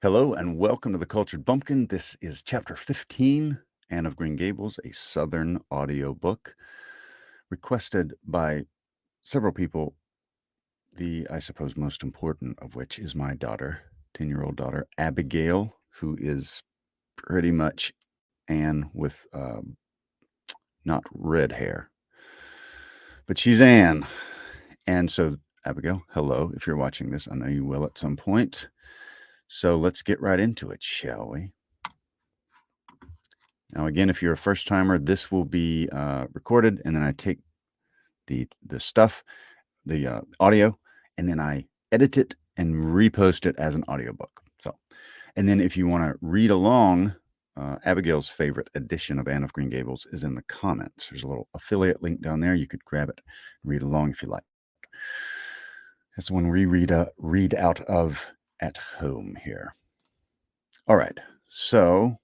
Hello and welcome to the Cultured Bumpkin. This is chapter 15, Anne of Green Gables, a Southern audiobook, requested by several people, I suppose, most important of which is my daughter, 10-year-old daughter, Abigail, who is pretty much Anne with not red hair, but she's Anne. And so, Abigail, hello. If you're watching this, I know you will at some point. So let's get right into it, shall we? Now, again, if you're a first timer, this will be recorded, and then I take the stuff, the audio, and then I edit it and repost it as an audiobook. So, and then if you want to read along, Abigail's favorite edition of Anne of Green Gables is in the comments. There's a little affiliate link down there. You could grab it and read along if you like. That's the one we read out of at home here. All right, so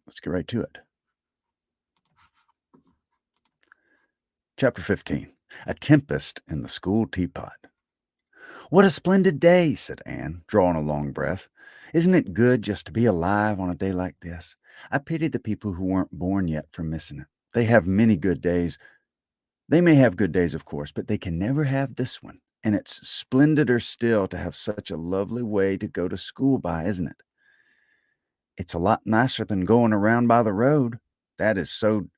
let's get right to it. Chapter 15, A Tempest in the School Teapot. "What a splendid day," said Anne, drawing a long breath. "Isn't it good just to be alive on a day like this? I pity the people who weren't born yet for missing it. They have many good days. They may have good days, of course, but they can never have this one. And it's splendider still to have such a lovely way to go to school by, isn't it? It's a lot nicer than going around by the road. That is so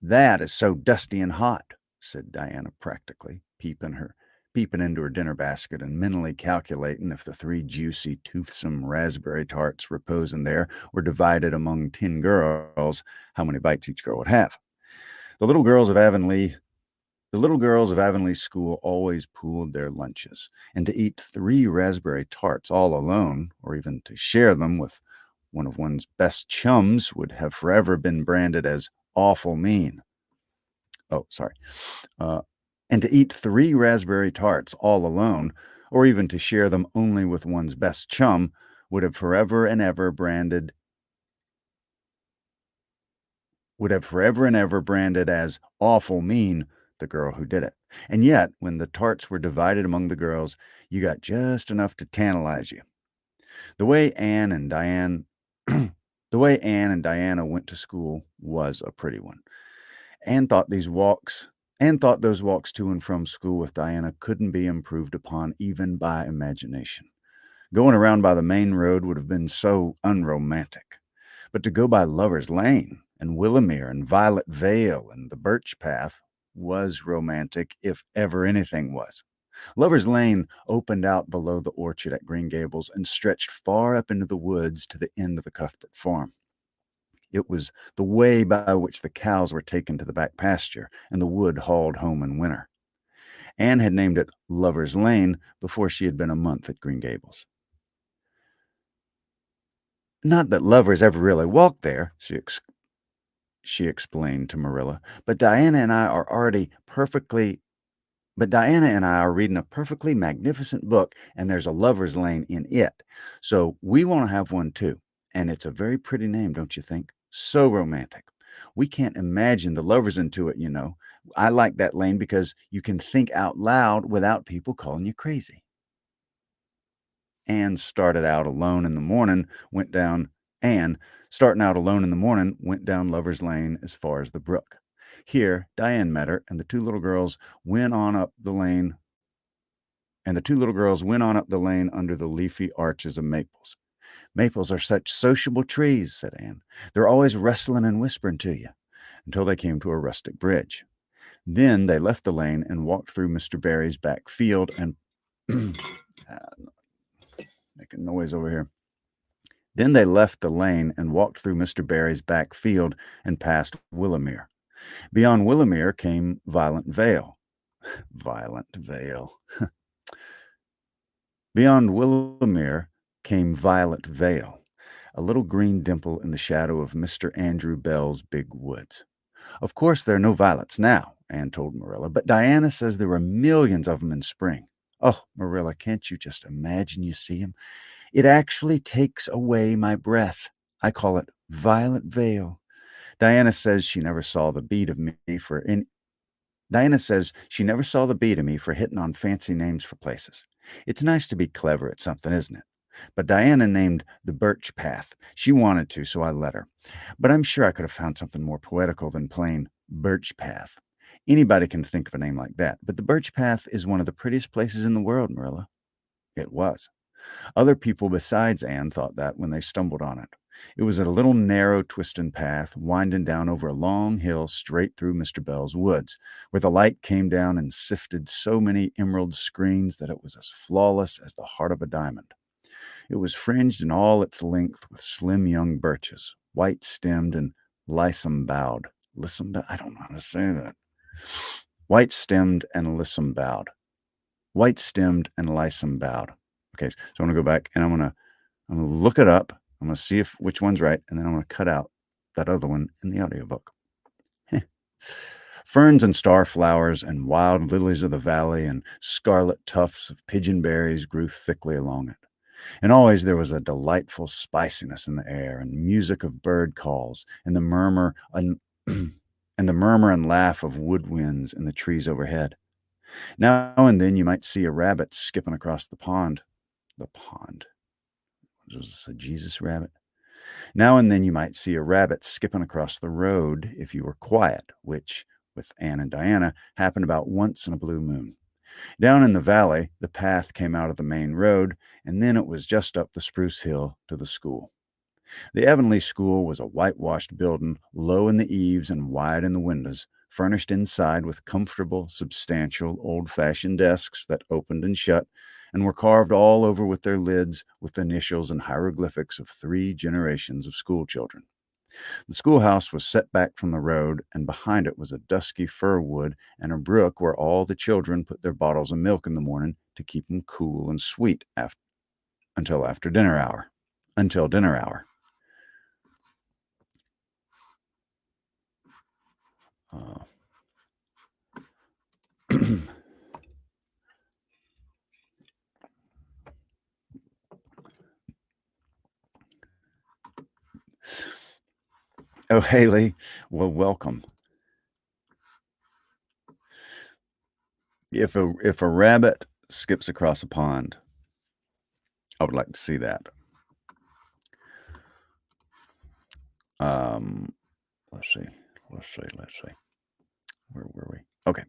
dusty and hot," said Diana practically, peeping into her dinner basket and mentally calculating if the 3 juicy, toothsome raspberry tarts reposing there were divided among 10 girls, how many bites each girl would have. The little girls of Avonlea School always pooled their lunches, and to eat 3 raspberry tarts all alone, or even to share them with one of one's best chums, would have forever been branded as awful mean. Oh, sorry. And to eat 3 raspberry tarts all alone, or even to share them only with one's best chum, would have forever and ever branded as awful mean the girl who did it. And yet, when the tarts were divided among the girls, you got just enough to tantalize you. The way Anne and Diana went to school was a pretty one. Anne thought those walks to and from school with Diana couldn't be improved upon even by imagination. Going around by the main road would have been so unromantic. But to go by Lover's Lane and Willowmere and Violet Vale and the Birch Path was romantic, if ever anything was. Lover's Lane opened out below the orchard at Green Gables and stretched far up into the woods to the end of the Cuthbert farm. It was the way by which the cows were taken to the back pasture and the wood hauled home in winter. Anne had named it Lover's Lane before she had been a month at Green Gables. "Not that lovers ever really walked there," she explained to Marilla, "but Diana and I are reading a perfectly magnificent book, and there's a lover's lane in it. So we want to have one too. And it's a very pretty name, don't you think? So romantic. We can't imagine the lovers into it, you know. I like that lane because you can think out loud without people calling you crazy." Anne, starting out alone in the morning, went down Lover's Lane as far as the brook. Here, Diane met her, and the two little girls went on up the lane under the leafy arches of maples. "Maples are such sociable trees," said Anne. "They're always rustling and whispering to you," until they came to a rustic bridge. Then they left the lane and walked through Mr. Barry's back field and making noise over here. Then they left the lane and walked through Mr. Barry's back field and past Willowmere. Beyond Willowmere came Violent Vale. Violent Vale. Beyond Willowmere came Violet Vale, a little green dimple in the shadow of Mr. Andrew Bell's big woods. "Of course, there are no violets now," Anne told Marilla, "but Diana says there were millions of them in spring. Oh, Marilla, can't you just imagine you see them? It actually takes away my breath. I call it Violet Vale. Diana says she never saw the beat of me for Diana says she never saw the beat of me for hitting on fancy names for places. It's nice to be clever at something, isn't it? But Diana named the Birch Path. She wanted to, so I let her. But I'm sure I could have found something more poetical than plain Birch Path. Anybody can think of a name like that, but the Birch Path is one of the prettiest places in the world, Marilla. It was. Other people besides Anne thought that when they stumbled on it. It was a little narrow, twisting path winding down over a long hill straight through Mr. Bell's woods, where the light came down and sifted so many emerald screens that it was as flawless as the heart of a diamond. It was fringed in all its length with slim young birches, white stemmed and lissom boughed. I don't know how to say that. White stemmed and lissom boughed. White stemmed and lissom boughed. Okay, so I'm gonna go back and I'm gonna look it up. I'm gonna see which one's right, and then I'm gonna cut out that other one in the audiobook. Ferns and starflowers and wild lilies of the valley and scarlet tufts of pigeonberries grew thickly along it. And always there was a delightful spiciness in the air and music of bird calls and the murmur and the murmur and laugh of woodwinds in the trees overhead. Now and then you might see a rabbit skipping across the pond. The pond. Was this a Jesus rabbit? Now and then you might see a rabbit skipping across the road if you were quiet, which, with Anne and Diana, happened about once in a blue moon. Down in the valley, the path came out of the main road, and then it was just up the spruce hill to the school. The Avonlea School was a whitewashed building, low in the eaves and wide in the windows, furnished inside with comfortable, substantial, old-fashioned desks that opened and shut, and were carved all over with their lids with the initials and hieroglyphics of 3 generations of schoolchildren. The schoolhouse was set back from the road, and behind it was a dusky fir wood and a brook where all the children put their bottles of milk in the morning to keep them cool and sweet until dinner hour. Uh, oh, Haley, well, welcome. If a rabbit skips across a pond, I would like to see that. Let's see. Where were we? Okay.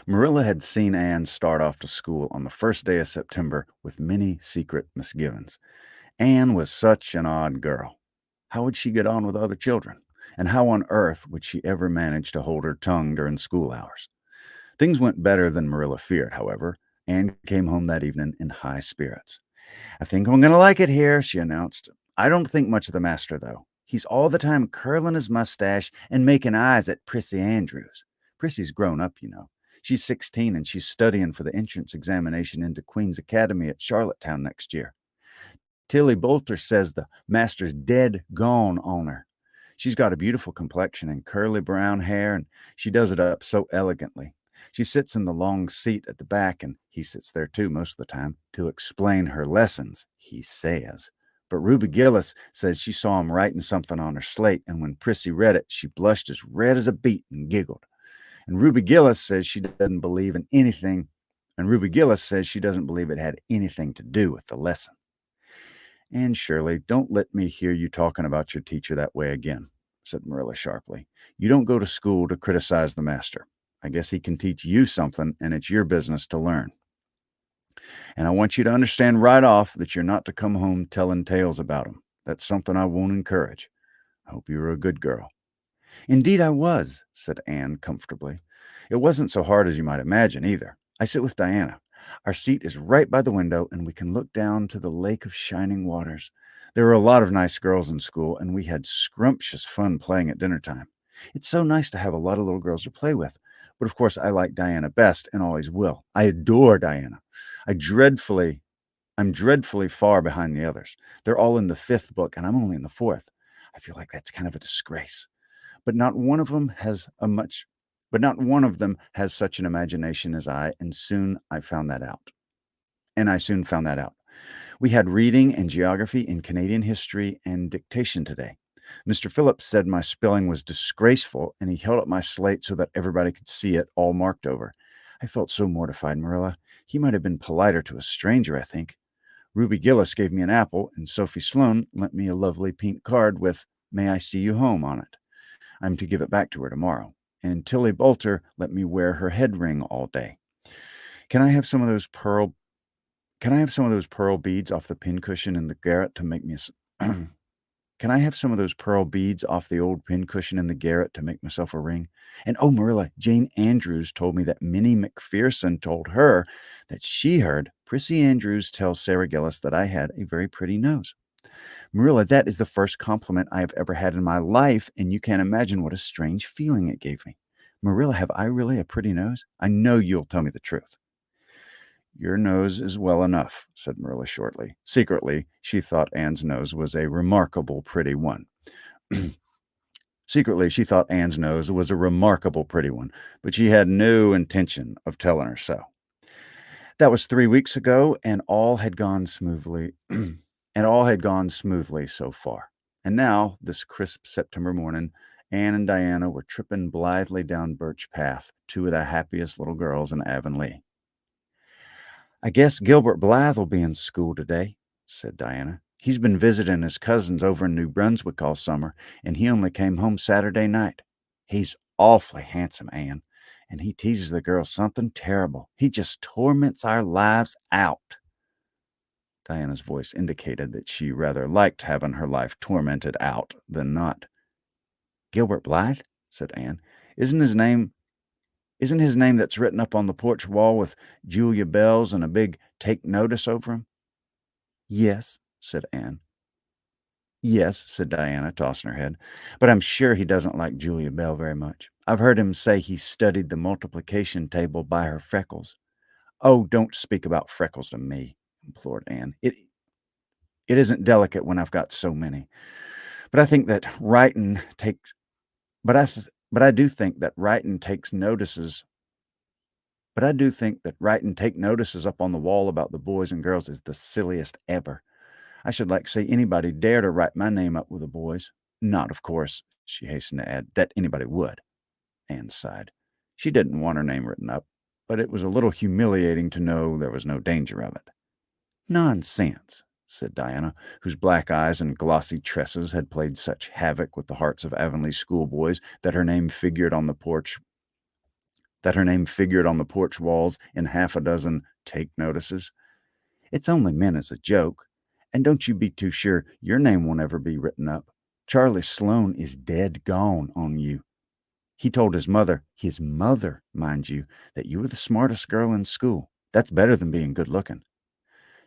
Marilla had seen Anne start off to school on the first day of September with many secret misgivings. Anne was such an odd girl. How would she get on with other children? And how on earth would she ever manage to hold her tongue during school hours? Things went better than Marilla feared, however. Anne came home that evening in high spirits. "I think I'm going to like it here," she announced. "I don't think much of the master, though. He's all the time curling his mustache and making eyes at Prissy Andrews. Prissy's grown up, you know. She's 16 and she's studying for the entrance examination into Queen's Academy at Charlottetown next year. Tilly Bolter says the master's dead gone on her. She's got a beautiful complexion and curly brown hair, and she does it up so elegantly. She sits in the long seat at the back, and he sits there too most of the time, to explain her lessons, he says. But Ruby Gillis says she saw him writing something on her slate, and when Prissy read it, she blushed as red as a beet and giggled. And Ruby Gillis says she doesn't believe in anything, and Ruby Gillis says she doesn't believe it had anything to do with the lesson." "And Shirley, don't let me hear you talking about your teacher that way again," said Marilla sharply. "You don't go to school to criticize the master. I guess he can teach you something, and it's your business to learn. And I want you to understand right off that you're not to come home telling tales about him. That's something I won't encourage. I hope you were a good girl." "Indeed I was," said Anne comfortably. "It wasn't so hard as you might imagine, either. I sit with Diana. Our seat is right by the window, and we can look down to the lake of shining waters. There were a lot of nice girls in school, and we had scrumptious fun playing at dinner time. It's so nice to have a lot of little girls to play with. But of course, I like Diana best and always will. I adore Diana. I'm dreadfully far behind the others. They're all in the 5th book, and I'm only in the 4th. I feel like that's kind of a disgrace. But not one of them has such an imagination as I, and I soon found that out. We had reading and geography and Canadian history and dictation today. Mr. Phillips said my spelling was disgraceful, and he held up my slate so that everybody could see it, all marked over. I felt so mortified, Marilla. He might have been politer to a stranger, I think. Ruby Gillis gave me an apple, and Sophie Sloane lent me a lovely pink card with "May I see you home" on it. I'm to give it back to her tomorrow. And Tilly Bolter let me wear her head ring all day. Can I have some of those pearl Can I have some of those pearl beads off the pincushion in the garret to make me Can I have some of those pearl beads off the old pincushion in the garret to make myself a ring? And oh, Marilla, Jane Andrews told me that Minnie McPherson told her that she heard Prissy Andrews tell Sarah Gillis that I had a very pretty nose. Marilla, that is the first compliment I have ever had in my life, and you can't imagine what a strange feeling it gave me. Marilla, have I really a pretty nose? I know you'll tell me the truth. Your nose is well enough, said Marilla shortly. Secretly, she thought Anne's nose was a remarkable pretty one. Secretly, she thought Anne's nose was a remarkable pretty one, but she had no intention of telling her so. That was 3 weeks ago, and all had gone smoothly, so far. And now, this crisp September morning, Anne and Diana were tripping blithely down Birch Path, two of the happiest little girls in Avonlea. I guess Gilbert Blythe will be in school today, said Diana. He's been visiting his cousins over in New Brunswick all summer, and he only came home Saturday night. He's awfully handsome, Anne, and he teases the girls something terrible. He just torments our lives out. Diana's voice indicated that she rather liked having her life tormented out than not. Gilbert Blythe, said Anne. Isn't his name that's written up on the porch wall with Julia Bell's and a big "Take Notice" over him? Yes, said Anne. Yes, said Diana, tossing her head, but I'm sure he doesn't like Julia Bell very much. I've heard him say he studied the multiplication table by her freckles. Oh, don't speak about freckles to me, implored Anne. It isn't delicate when I've got so many. But I think that writing takes but I do think that writing takes notices But I do think that writing take notices up on the wall about the boys and girls is the silliest ever. I should like to see anybody dare to write my name up with the boys. Not, of course, she hastened to add, that anybody would. Anne sighed. She didn't want her name written up, but it was a little humiliating to know there was no danger of it. Nonsense, said Diana, whose black eyes and glossy tresses had played such havoc with the hearts of Avonlea schoolboys that her name figured on the porch walls in half a dozen take notices. It's only meant as a joke. And don't you be too sure your name won't ever be written up. Charlie Sloane is dead gone on you. He told his mother, mind you, that you were the smartest girl in school. That's better than being good looking.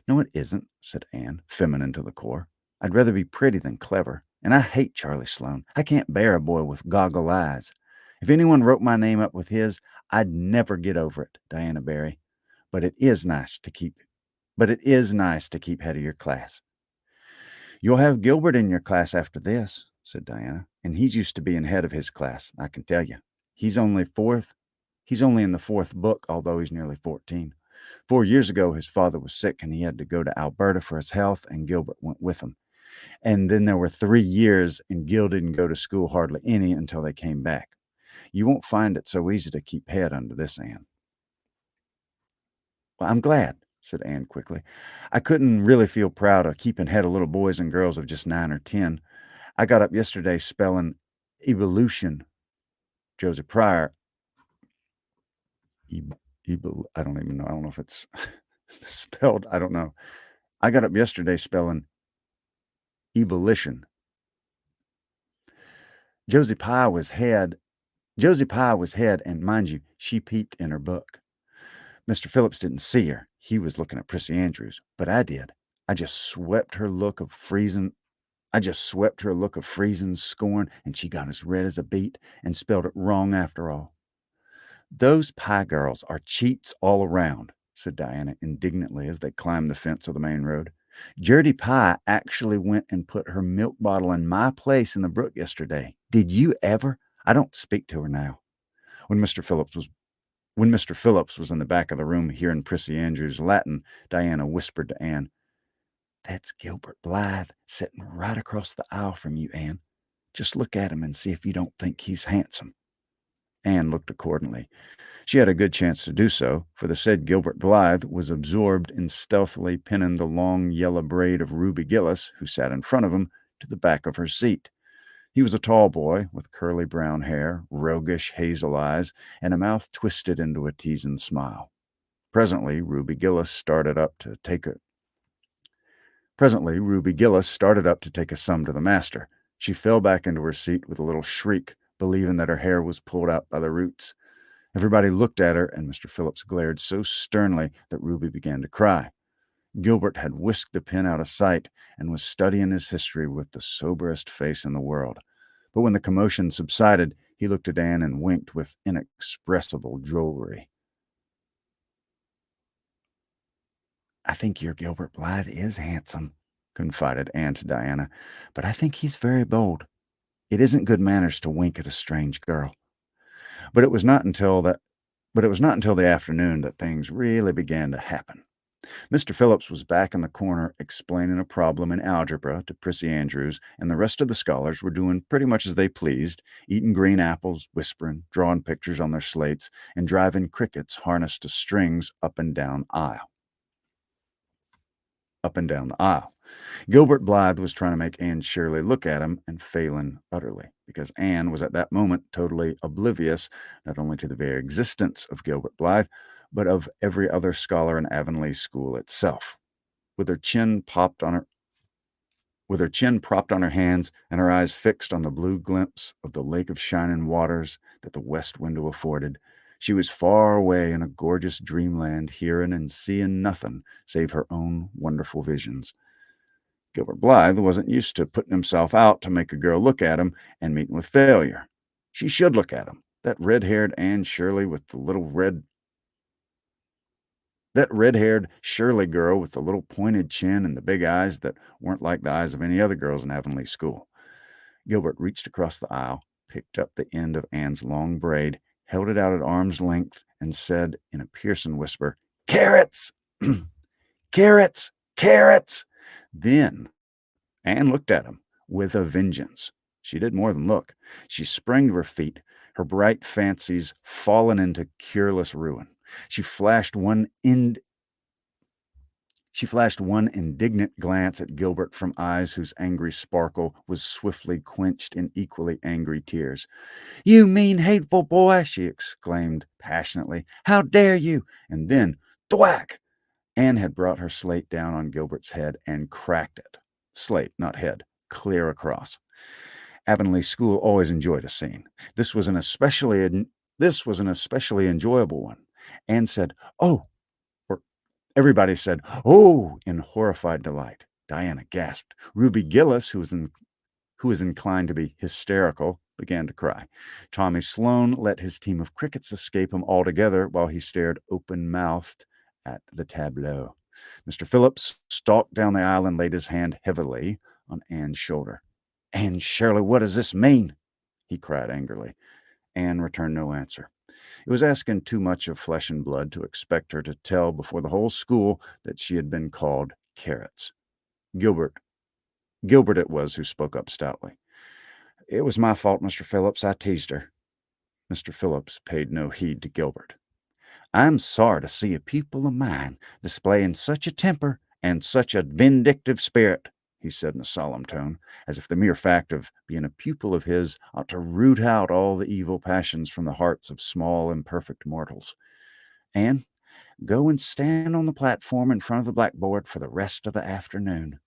No, it isn't, said Anne, feminine to the core. I'd rather be pretty than clever. And I hate Charlie Sloane. I can't bear a boy with goggle eyes. If anyone wrote my name up with his, I'd never get over it, Diana Barry. But it is nice to keep head of your class. You'll have Gilbert in your class after this, said Diana, and he's used to being head of his class, I can tell you. He's only in the fourth book, although he's nearly 14. 4 years ago, his father was sick and he had to go to Alberta for his health, and Gilbert went with him. And then there were 3 years, and Gil didn't go to school hardly any until they came back. You won't find it so easy to keep head under this, Anne. Well, I'm glad, said Anne quickly. I couldn't really feel proud of keeping head of little boys and girls of just 9 or 10. I got up yesterday spelling evolution. Josie Pryor. I don't even know. I don't know if it's spelled. I don't know. I got up yesterday spelling ebullition. Josie Pye was head, and mind you, she peeped in her book. Mr. Phillips didn't see her. He was looking at Prissy Andrews, but I did. I just swept her look of freezing scorn, and she got as red as a beet and spelled it wrong after all. Those Pye girls are cheats all around, said Diana indignantly as they climbed the fence of the main road. Gertie Pye actually went and put her milk bottle in my place in the brook yesterday. Did you ever? I don't speak to her now. When Mr. Phillips was in the back of the room hearing Prissy Andrews' Latin, Diana whispered to Anne, "That's Gilbert Blythe sitting right across the aisle from you, Anne." Just look at him and see if you don't think he's handsome." Anne looked accordingly. She had a good chance to do so, for the said Gilbert Blythe was absorbed in stealthily pinning the long yellow braid of Ruby Gillis, who sat in front of him, to the back of her seat. He was a tall boy with curly brown hair, roguish hazel eyes, and a mouth twisted into a teasing smile. Presently, Ruby Gillis started up to take a sum to the master. She fell back into her seat with a little shriek, believing that her hair was pulled out by the roots. Everybody looked at her, and Mr. Phillips glared so sternly that Ruby began to cry. Gilbert had whisked the pen out of sight and was studying his history with the soberest face in the world. But when the commotion subsided, he looked at Anne and winked with inexpressible drollery. "I think your Gilbert Blythe is handsome," confided Anne to Diana, "but I think he's very bold. It isn't good manners to wink at a strange girl." But it was not until that but it was not until the afternoon that things really began to happen. Mr. Phillips was back in the corner explaining a problem in algebra to Prissy Andrews, and the rest of the scholars were doing pretty much as they pleased, eating green apples, whispering, drawing pictures on their slates, and driving crickets harnessed to strings up and down the aisle. Gilbert Blythe was trying to make Anne Shirley look at him and failing utterly, because Anne was at that moment totally oblivious not only to the very existence of Gilbert Blythe, but of every other scholar in Avonlea School itself. With her chin propped on her hands and her eyes fixed on the blue glimpse of the lake of shining waters that the west window afforded, she was far away in a gorgeous dreamland, hearing and seeing nothing save her own wonderful visions. Gilbert Blythe wasn't used to putting himself out to make a girl look at him and meeting with failure. She should look at him. That red-haired Shirley girl with the little pointed chin and the big eyes that weren't like the eyes of any other girls in Avonlea School. Gilbert reached across the aisle, picked up the end of Anne's long braid, held it out at arm's length, and said in a piercing whisper, "Carrots! Carrots! Carrots!" Then Anne looked at him with a vengeance. She did more than look. She sprang to her feet, her bright fancies fallen into cureless ruin. She flashed one ind- she flashed one indignant glance at Gilbert from eyes whose angry sparkle was swiftly quenched in equally angry tears. "You mean, hateful boy!" she exclaimed passionately. "How dare you!" And then, thwack! Anne had brought her slate down on Gilbert's head and cracked it. Slate, not head, clear across. Avonlea School always enjoyed a scene. This was an especially enjoyable one. Anne said, "Oh," or everybody said, "Oh," in horrified delight. Diana gasped. Ruby Gillis, who was inclined to be hysterical, began to cry. Tommy Sloane let his team of crickets escape him altogether while he stared open-mouthed at the tableau. Mr. Phillips stalked down the aisle and laid his hand heavily on Anne's shoulder. "Anne Shirley, what does this mean?" he cried angrily. Anne returned no answer. It was asking too much of flesh and blood to expect her to tell before the whole school that she had been called carrots. Gilbert it was who spoke up stoutly. "It was my fault, Mr. Phillips. I teased her." Mr. Phillips paid no heed to Gilbert. "I'm sorry to see a pupil of mine displaying such a temper and such a vindictive spirit," he said in a solemn tone, as if the mere fact of being a pupil of his ought to root out all the evil passions from the hearts of small, imperfect mortals. "And go and stand on the platform in front of the blackboard for the rest of the afternoon."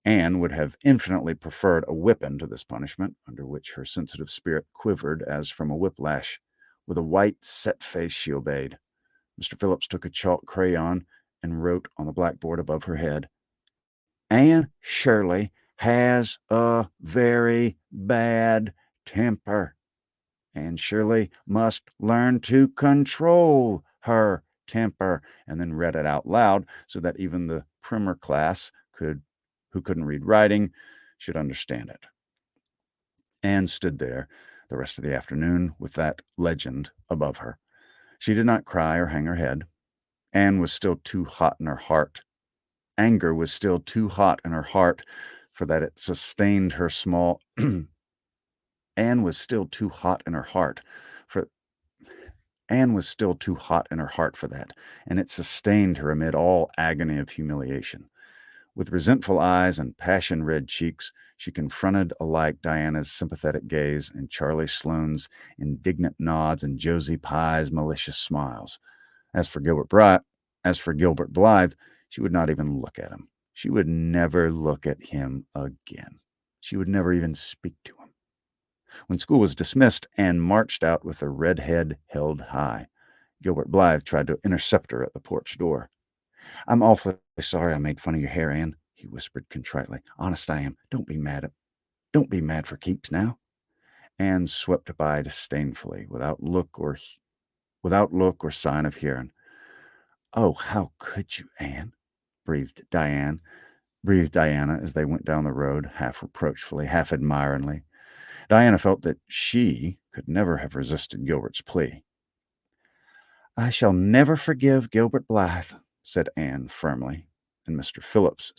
Anne would have infinitely preferred a whipping to this punishment, under which her sensitive spirit quivered as from a whiplash. With a white, set face, she obeyed. Mr. Phillips took a chalk crayon and wrote on the blackboard above her head, "Anne Shirley has a very bad temper. Anne Shirley must learn to control her temper," and then read it out loud so that even the primer class who couldn't read writing should understand it. Anne stood there the rest of the afternoon with that legend above her. She did not cry or hang her head. Anne was still too hot in her heart. Anger was still too hot in her heart for that it sustained her small Anne was still too hot in her heart for Anne was still too hot in her heart for that, and it sustained her amid all agony of humiliation. With resentful eyes and passion-red cheeks, she confronted alike Diana's sympathetic gaze and Charlie Sloane's indignant nods and Josie Pye's malicious smiles. As for Gilbert Blythe, she would not even look at him. She would never look at him again. She would never even speak to him. When school was dismissed, Anne marched out with her red head held high. Gilbert Blythe tried to intercept her at the porch door. "I'm awfully sorry I made fun of your hair, Anne," he whispered contritely. "Honest I am. Don't be mad for keeps now." Anne swept by disdainfully, without look or sign of hearing. "Oh, how could you, Anne?" breathed Diana as they went down the road, half reproachfully, half admiringly. Diana felt that she could never have resisted Gilbert's plea. "I shall never forgive Gilbert Blythe," said Anne firmly, and Mr. Phillips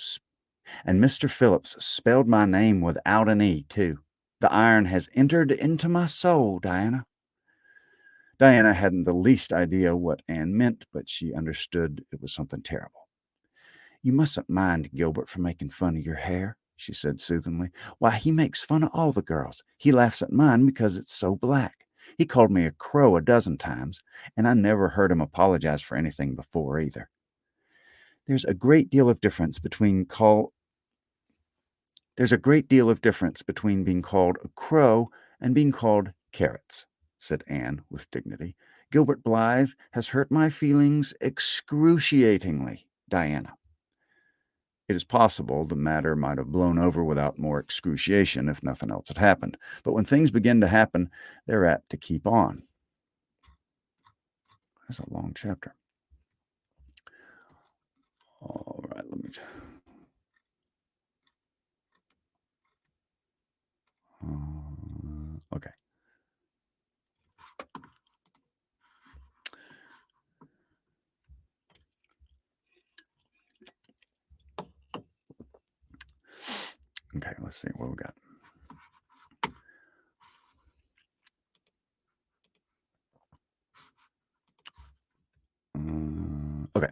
spelled my name without an E, too. The iron has entered into my soul, Diana." Diana hadn't the least idea what Anne meant, but she understood it was something terrible. "You mustn't mind Gilbert for making fun of your hair," she said soothingly. "Why, he makes fun of all the girls. He laughs at mine because it's so black. He called me a crow a dozen times, and I never heard him apologize for anything before either. There's a great deal of difference between being called a crow and being called carrots," said Anne with dignity. "Gilbert Blythe has hurt my feelings excruciatingly, Diana." It is possible the matter might have blown over without more excruciation if nothing else had happened. But when things begin to happen, they're apt to keep on. That's a long chapter. All right, let me... okay. Okay, let's see what we got. Okay.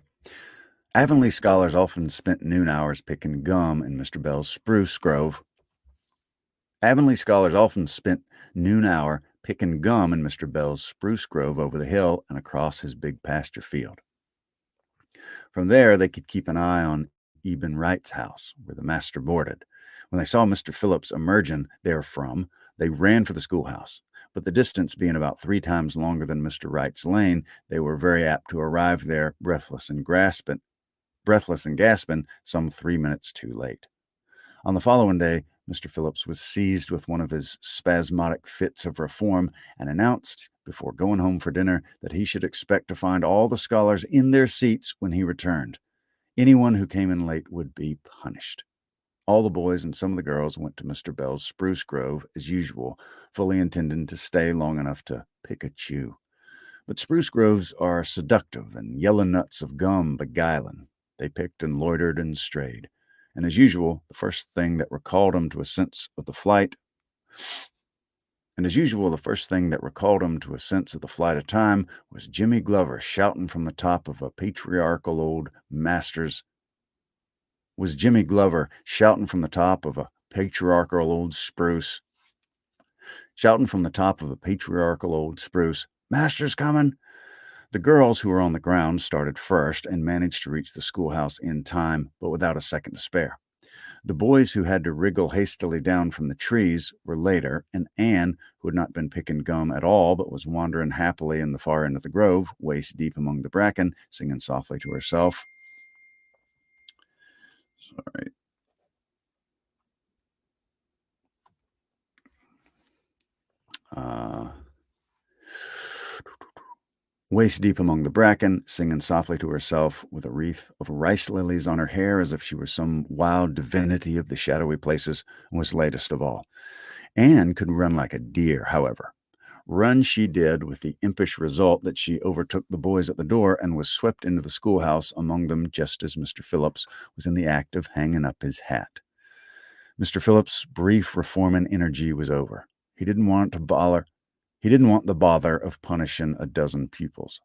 Avonlea scholars often spent noon hours picking gum in Mr. Bell's spruce grove. Avonlea scholars often spent noon hour picking gum in Mr. Bell's spruce grove over the hill and across his big pasture field. From there, they could keep an eye on Eben Wright's house, where the master boarded. When they saw Mr. Phillips emerging therefrom, they ran for the schoolhouse. But the distance being about 3 times longer than Mr. Wright's lane, they were very apt to arrive there breathless and gasping some 3 minutes too late. On the following day, Mr. Phillips was seized with one of his spasmodic fits of reform and announced, before going home for dinner, that he should expect to find all the scholars in their seats when he returned. Anyone who came in late would be punished. All the boys and some of the girls went to Mr. Bell's spruce grove as usual, fully intending to stay long enough to pick a chew. But spruce groves are seductive and yellow nuts of gum beguiling. They picked and loitered and strayed. And as usual, the first thing that recalled him to a sense of the flight of time was Jimmy Glover shouting from the top of a patriarchal old spruce. "Master's coming!" The girls who were on the ground started first and managed to reach the schoolhouse in time, but without a second to spare. The boys who had to wriggle hastily down from the trees were later, and Anne, who had not been picking gum at all but was wandering happily in the far end of the grove, waist deep among the bracken, singing softly to herself. Sorry. Waist deep among the bracken, singing softly to herself, with a wreath of rice lilies on her hair as if she were some wild divinity of the shadowy places, was latest of all. Anne could run like a deer, however. Run she did, with the impish result that she overtook the boys at the door and was swept into the schoolhouse among them just as Mr. Phillips was in the act of hanging up his hat. Mr. Phillips' brief reforming energy was over. He didn't want to bother. He didn't want the bother of punishing a dozen pupils.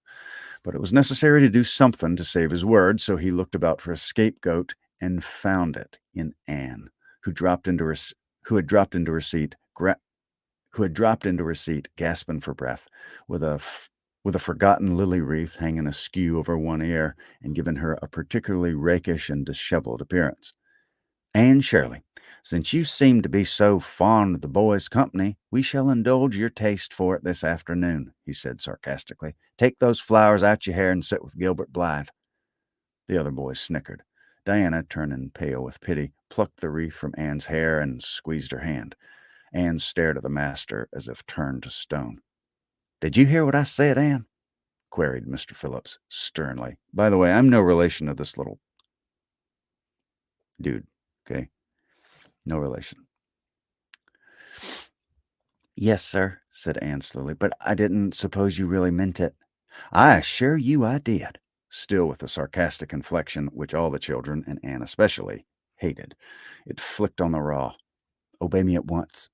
But it was necessary to do something to save his word, so he looked about for a scapegoat and found it in Anne, who dropped into her who had dropped into her seat, gasping for breath, with a forgotten lily wreath hanging askew over one ear and giving her a particularly rakish and disheveled appearance. Anne Shirley, since you seem to be so fond of the boys' company, we shall indulge your taste for it this afternoon, he said sarcastically. Take those flowers out your hair and sit with Gilbert Blythe. The other boys snickered. Diana, turning pale with pity, plucked the wreath from Anne's hair and squeezed her hand. Anne stared at the master as if turned to stone. Did you hear what I said, Anne? Queried Mr. Phillips sternly. By the way, I'm no relation to this little dude, okay? No relation. Yes, sir, said Anne slowly, but I didn't suppose you really meant it. I assure you I did, still with a sarcastic inflection which all the children, and Anne especially, hated. It flicked on the raw. Obey me at once.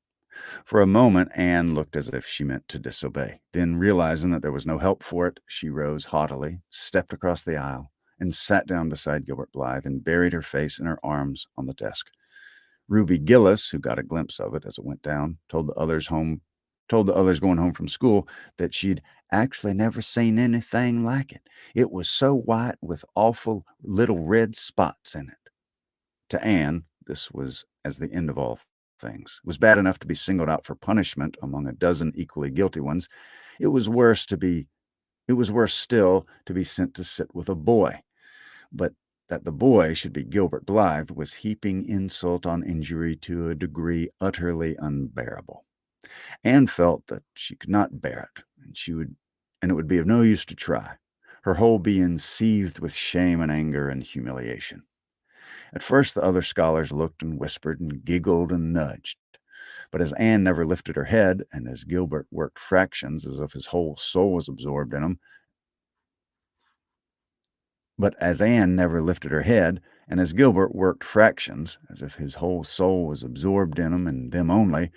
For a moment, Anne looked as if she meant to disobey. Then, realizing that there was no help for it, she rose haughtily, stepped across the aisle, and sat down beside Gilbert Blythe and buried her face in her arms on the desk. Ruby Gillis, who got a glimpse of it as it went down, told the others going home from school that she'd actually never seen anything like it. It was so white with awful little red spots in it. To Anne, this was as the end of all things. It was bad enough to be singled out for punishment among a dozen equally guilty ones. It was worse still to be sent to sit with a boy. But that the boy should be Gilbert Blythe was heaping insult on injury to a degree utterly unbearable. Anne felt that she could not bear it, and it would be of no use to try. Her whole being seethed with shame and anger and humiliation. At first the other scholars looked and whispered and giggled and nudged. But as Anne never lifted her head, and as Gilbert worked fractions as if his whole soul was absorbed in him, But as Anne never lifted her head, and as Gilbert worked fractions, as if his whole soul was absorbed in them and them only,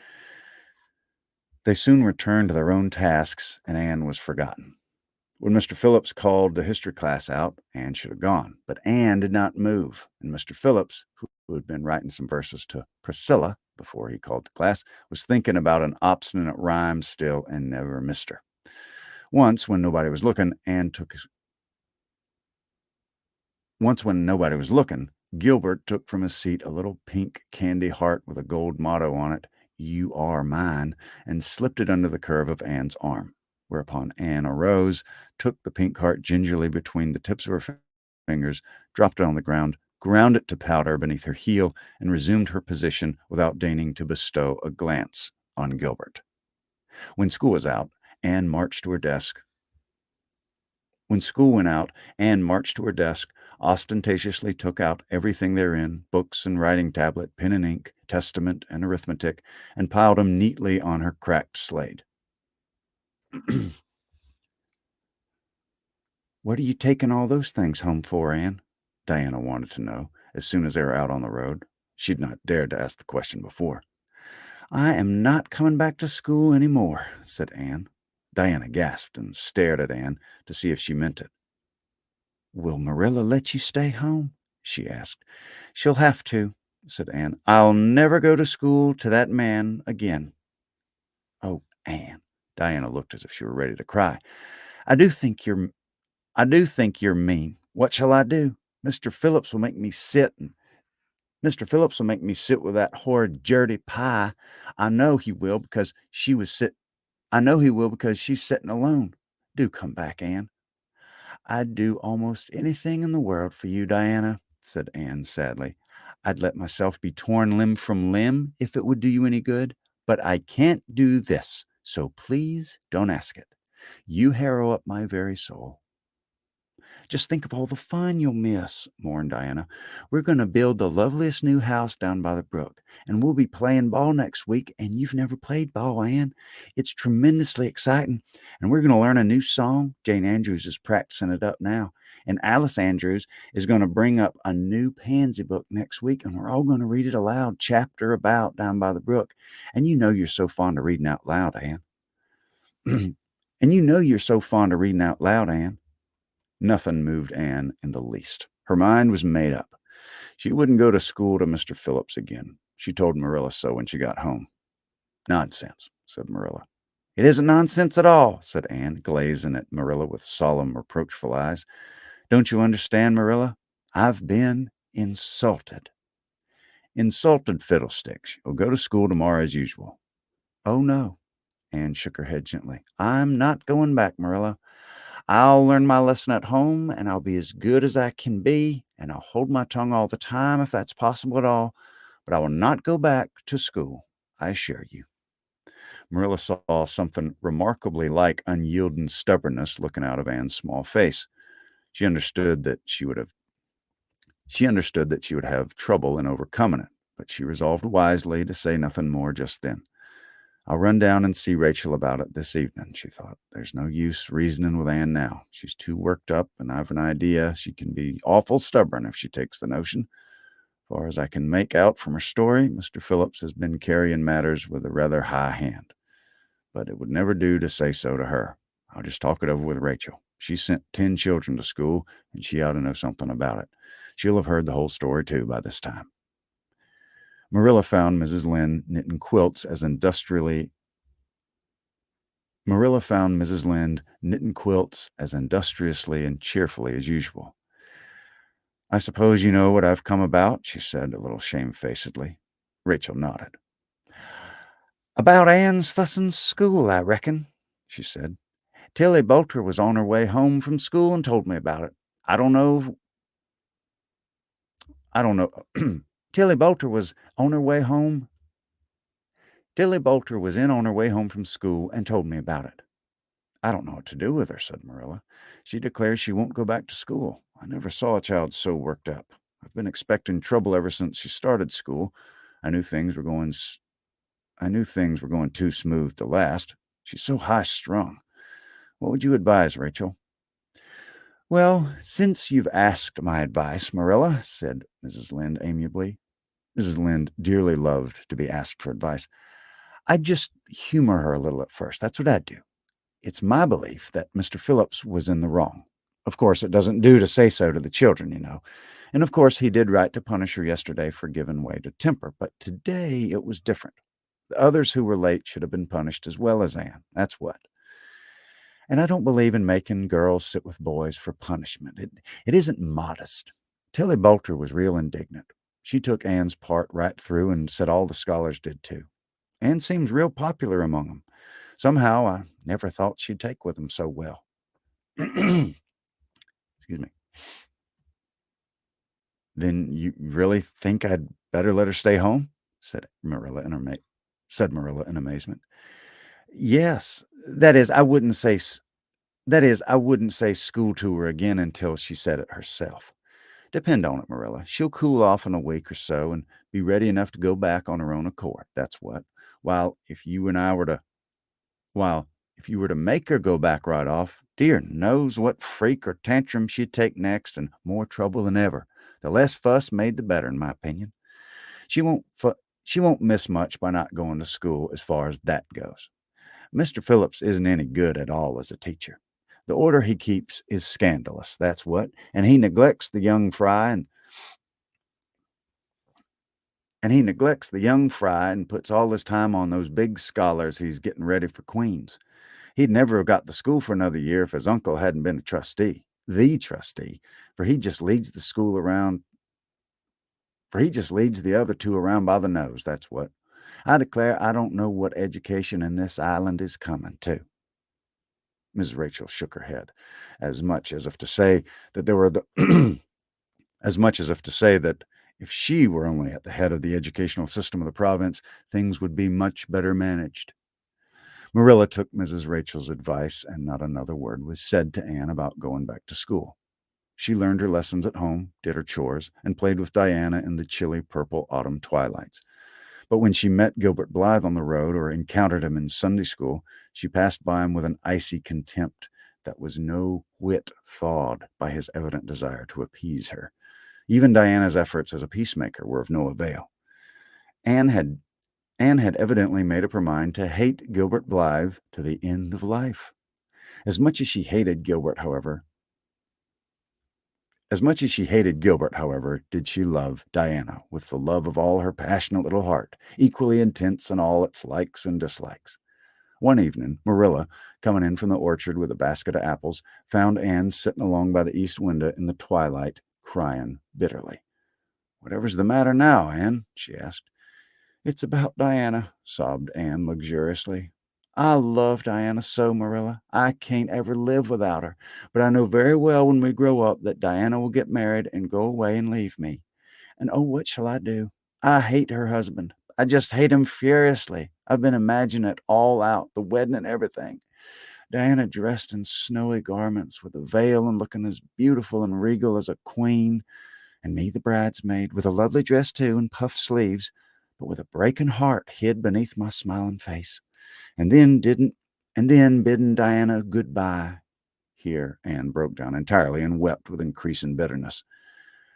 they soon returned to their own tasks, and Anne was forgotten. When Mr. Phillips called the history class out, Anne should have gone, but Anne did not move, and Mr. Phillips, who had been writing some verses to Priscilla before he called the class, was thinking about an obstinate rhyme still and never missed her. Once, when nobody was looking, Gilbert took from his seat a little pink candy heart with a gold motto on it, "You are mine," and slipped it under the curve of Anne's arm, whereupon Anne arose, took the pink heart gingerly between the tips of her fingers, dropped it on the ground, ground it to powder beneath her heel, and resumed her position without deigning to bestow a glance on Gilbert. When school was out, Anne marched to her desk. When school went out, Anne marched to her desk, ostentatiously took out everything therein, books and writing tablet, pen and ink, testament and arithmetic, and piled them neatly on her cracked slate. What are you taking all those things home for, Anne? Diana wanted to know, as soon as they were out on the road. She'd not dared to ask the question before. I am not coming back to school any more, said Anne. Diana gasped and stared at Anne to see if she meant it. Will Marilla let you stay home? She asked. She'll have to, said Anne. I'll never go to school to that man again. Oh, Anne. Diana looked as if she were ready to cry. I do think you're mean. What shall I do? Mr. Phillips will make me sit with that horrid Gertie Pye. I know he will because she's sitting alone. Do come back, Anne. I'd do almost anything in the world for you, Diana, said Anne sadly. I'd let myself be torn limb from limb if it would do you any good, but I can't do this, so please don't ask it. You harrow up my very soul. Just think of all the fun you'll miss, mourned Diana. We're going to build the loveliest new house down by the brook, and we'll be playing ball next week, and you've never played ball, Anne. It's tremendously exciting, and we're going to learn a new song. Jane Andrews is practicing it up now, and Alice Andrews is going to bring up a new pansy book next week, and we're all going to read it aloud, chapter about down by the brook. And you know you're so fond of reading out loud, Anne. And you know you're so fond of reading out loud, Anne. Nothing moved Anne in the least. Her mind was made up. She wouldn't go to school to Mr. Phillips again. She told Marilla so when she got home. Nonsense, said Marilla. It isn't nonsense at all, said Anne, glazing at Marilla with solemn, reproachful eyes. Don't you understand, Marilla? I've been insulted. Insulted fiddlesticks. You'll go to school tomorrow as usual. Oh, no. Anne shook her head gently. I'm not going back, Marilla. I'll learn my lesson at home, and I'll be as good as I can be, and I'll hold my tongue all the time if that's possible at all, but I will not go back to school, I assure you. Marilla saw something remarkably like unyielding stubbornness looking out of Anne's small face. She understood that she would have trouble in overcoming it, but she resolved wisely to say nothing more just then. I'll run down and see Rachel about it this evening, she thought. There's no use reasoning with Anne now. She's too worked up, and I've an idea she can be awful stubborn if she takes the notion. As far as I can make out from her story, Mr. Phillips has been carrying matters with a rather high hand. But it would never do to say so to her. I'll just talk it over with Rachel. She sent 10 children to school, and she ought to know something about it. She'll have heard the whole story, too, by this time. Marilla found Mrs. Lynde knitting quilts as industriously and cheerfully as usual. I suppose you know what I've come about, she said a little shamefacedly. Rachel nodded. About Anne's fussing school, I reckon, she said. Tilly Boulter was on her way home from school and told me about it. I don't know. Tilly Boulter was on her way home. Tilly Boulter was in on her way home from school and told me about it. I don't know what to do with her, said Marilla. She declares she won't go back to school. I never saw a child so worked up. I've been expecting trouble ever since she started school. I knew things were going too smooth to last. She's so high-strung. What would you advise, Rachel? Well, since you've asked my advice, Marilla, said Mrs. Lynde amiably. Mrs. Lynde dearly loved to be asked for advice. I'd just humor her a little at first. That's what I'd do. It's my belief that Mr. Phillips was in the wrong. Of course, it doesn't do to say so to the children, you know. And of course, he did right to punish her yesterday for giving way to temper. But today it was different. The others who were late should have been punished as well as Anne. That's what. And I don't believe in making girls sit with boys for punishment. It isn't modest. Tilly Boulter was real indignant. She took Anne's part right through and said all the scholars did too. Anne seems real popular among them. Somehow I never thought she'd take with them so well. Excuse me. Then you really think I'd better let her stay home? said Marilla in amazement. Yes, that is, I wouldn't say school to her again until she said it herself. Depend on it, Marilla. She'll cool off in a week or so and be ready enough to go back on her own accord. That's what. While if you were to make her go back right off, dear knows what freak or tantrum she'd take next, and more trouble than ever. The less fuss made, the better, in my opinion. She won't miss much by not going to school as far as that goes. Mr. Phillips isn't any good at all as a teacher. The order he keeps is scandalous, that's what, and he neglects the young fry and puts all his time on those big scholars he's getting ready for queens. He'd never have got to school for another year if his uncle hadn't been the trustee, for he just leads the other two around by the nose, that's what. I declare I don't know what education in this island is coming to. Mrs. Rachel shook her head, as much as if to say that if she were only at the head of the educational system of the province, things would be much better managed. Marilla took Mrs. Rachel's advice, and not another word was said to Anne about going back to school. She learned her lessons at home, did her chores, and played with Diana in the chilly purple autumn twilights. But when she met Gilbert Blythe on the road or encountered him in Sunday school, she passed by him with an icy contempt that was no whit thawed by his evident desire to appease her. Even Diana's efforts as a peacemaker were of no avail. Anne had evidently made up her mind to hate Gilbert Blythe to the end of life. As much as she hated Gilbert, however, did she love Diana with the love of all her passionate little heart, equally intense in all its likes and dislikes. One evening, Marilla, coming in from the orchard with a basket of apples, found Anne sitting along by the east window in the twilight, crying bitterly. "Whatever's the matter now, Anne?" she asked. "It's about Diana," sobbed Anne luxuriously. "I love Diana so, Marilla. I can't ever live without her. But I know very well when we grow up that Diana will get married and go away and leave me. And oh, what shall I do? I hate her husband. I just hate him furiously. I've been imagining it all out, the wedding and everything. Diana dressed in snowy garments with a veil and looking as beautiful and regal as a queen, and me the bridesmaid, with a lovely dress too and puffed sleeves, but with a breaking heart hid beneath my smiling face. And then bidding Diana goodbye." Here Anne broke down entirely and wept with increasing bitterness.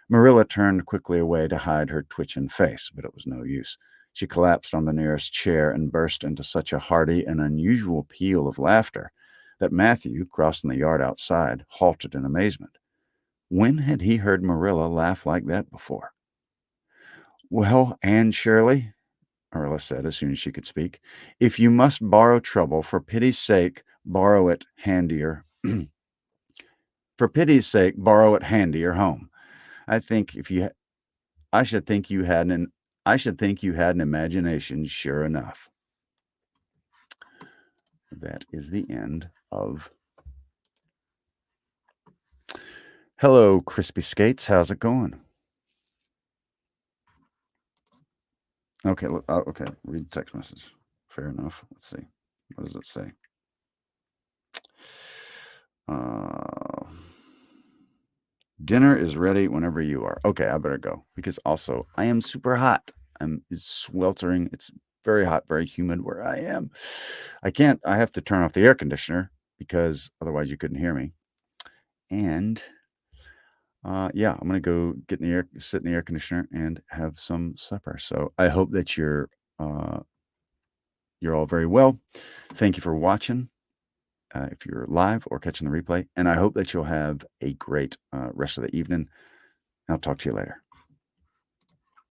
Marilla turned quickly away to hide her twitching face, but it was no use. She collapsed on the nearest chair and burst into such a hearty and unusual peal of laughter that Matthew, crossing the yard outside, halted in amazement. When had he heard Marilla laugh like that before? "Well, Anne Shirley," Marilla said as soon as she could speak, "if you must borrow trouble, for pity's sake, borrow it handier. For pity's sake, borrow it handier home. I think if you I should think you had an imagination, sure enough." That is the end of Hello, Crispy Skates. How's it going? Okay, okay. Read text message. Fair enough. Let's see. What does it say? Dinner is ready whenever you are. Okay, I better go because also I am super hot. It's sweltering. It's very hot, very humid where I am. I have to turn off the air conditioner because otherwise you couldn't hear me. And yeah, I'm gonna go sit in the air conditioner and have some supper. So I hope that you're all very well. Thank you for watching. If you're live or catching the replay, and I hope that you'll have a great rest of the evening. I'll talk to you later.